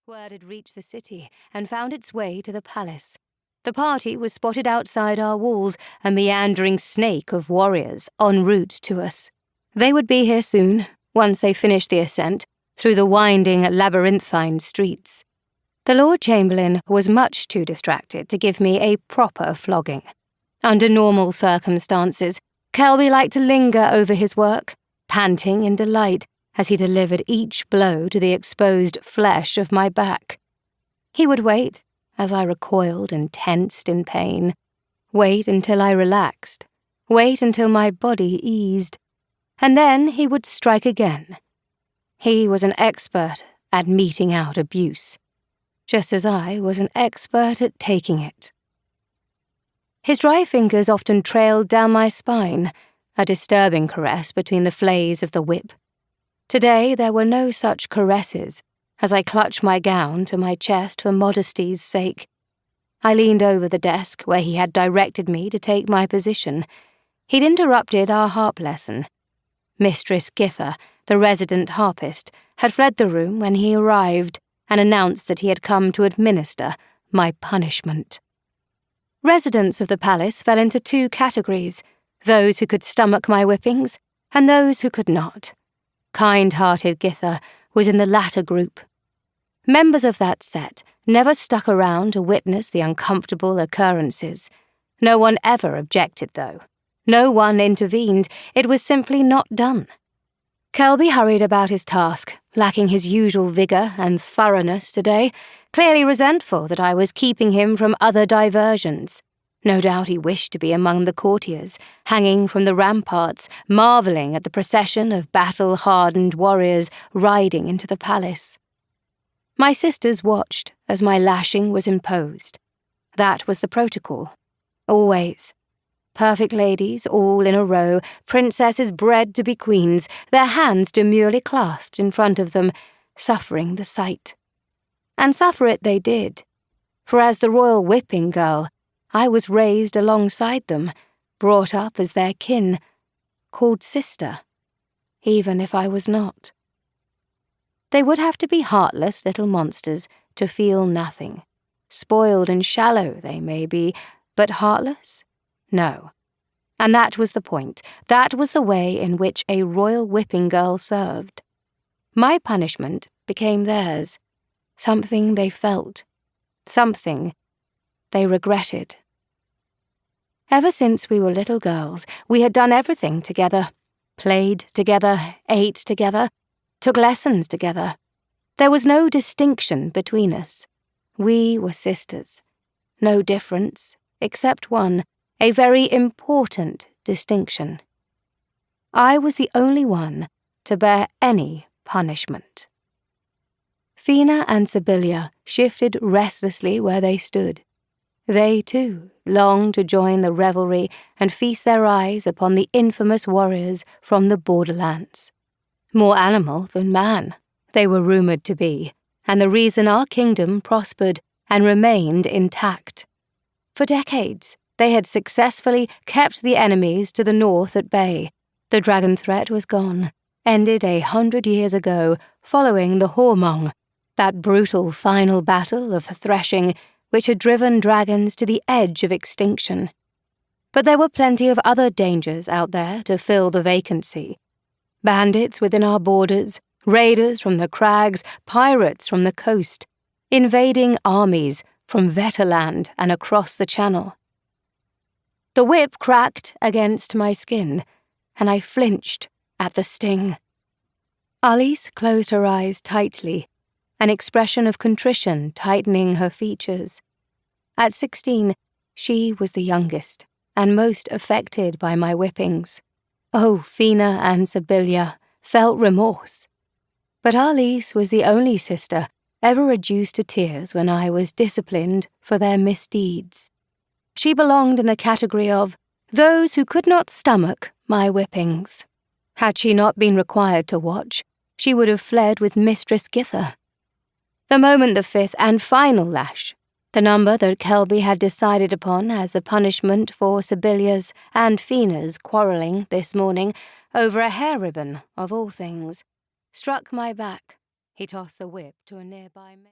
Word had reached the city and found its way to the palace. The party was spotted outside our walls, a meandering snake of warriors en route to us. They would be here soon, once they finished the ascent, through the winding labyrinthine streets. The Lord Chamberlain was much too distracted to give me a proper flogging. Under normal circumstances, Kelby liked to linger over his work, panting in delight as he delivered each blow to the exposed flesh of my back. He would wait, as I recoiled and tensed in pain, wait until I relaxed, wait until my body eased, and then he would strike again. He was an expert at meting out abuse, just as I was an expert at taking it. His dry fingers often trailed down my spine, a disturbing caress between the flays of the whip. Today there were no such caresses, as I clutched my gown to my chest for modesty's sake. I leaned over the desk where he had directed me to take my position. He'd interrupted our harp lesson. Mistress Githa, the resident harpist, had fled the room when he arrived and announced that he had come to administer my punishment. Residents of the palace fell into two categories, those who could stomach my whippings and those who could not. Kind-hearted Githa was in the latter group. Members of that set never stuck around to witness the uncomfortable occurrences. No one ever objected, though. No one intervened. It was simply not done. Kelby hurried about his task, lacking his usual vigour and thoroughness today, clearly resentful that I was keeping him from other diversions. No doubt he wished to be among the courtiers, hanging from the ramparts, marvelling at the procession of battle-hardened warriors riding into the palace. My sisters watched as my lashing was imposed. That was the protocol. Always. Perfect ladies, all in a row, princesses bred to be queens, their hands demurely clasped in front of them, suffering the sight. And suffer it they did, for as the royal whipping girl, I was raised alongside them, brought up as their kin, called sister, even if I was not. They would have to be heartless little monsters to feel nothing. Spoiled and shallow they may be, but heartless? No. And that was the point. That was the way in which a royal whipping girl served. My punishment became theirs, something they felt, something they regretted. Ever since we were little girls, we had done everything together, played together, ate together, took lessons together. There was no distinction between us. We were sisters. No difference, except one, a very important distinction. I was the only one to bear any punishment. Fiona and Sibylla shifted restlessly where they stood. They, too, longed to join the revelry and feast their eyes upon the infamous warriors from the Borderlands. More animal than man, they were rumoured to be, and the reason our kingdom prospered and remained intact. For decades, they had successfully kept the enemies to the north at bay. The dragon threat was gone, ended 100 years ago, following the Hormong, that brutal final battle of the threshing which had driven dragons to the edge of extinction. But there were plenty of other dangers out there to fill the vacancy. Bandits within our borders, raiders from the crags, pirates from the coast, invading armies from Vetterland and across the Channel. The whip cracked against my skin, and I flinched at the sting. Alice closed her eyes tightly, an expression of contrition tightening her features. At 16, she was the youngest and most affected by my whippings. Oh, Fiona and Sibylla felt remorse. But Alice was the only sister ever reduced to tears when I was disciplined for their misdeeds. She belonged in the category of those who could not stomach my whippings. Had she not been required to watch, she would have fled with Mistress Githa. The moment the fifth and final lash, the number that Kelby had decided upon as the punishment for Sibylla's and Fiona's quarrelling this morning over a hair ribbon of all things, struck my back, he tossed the whip to a nearby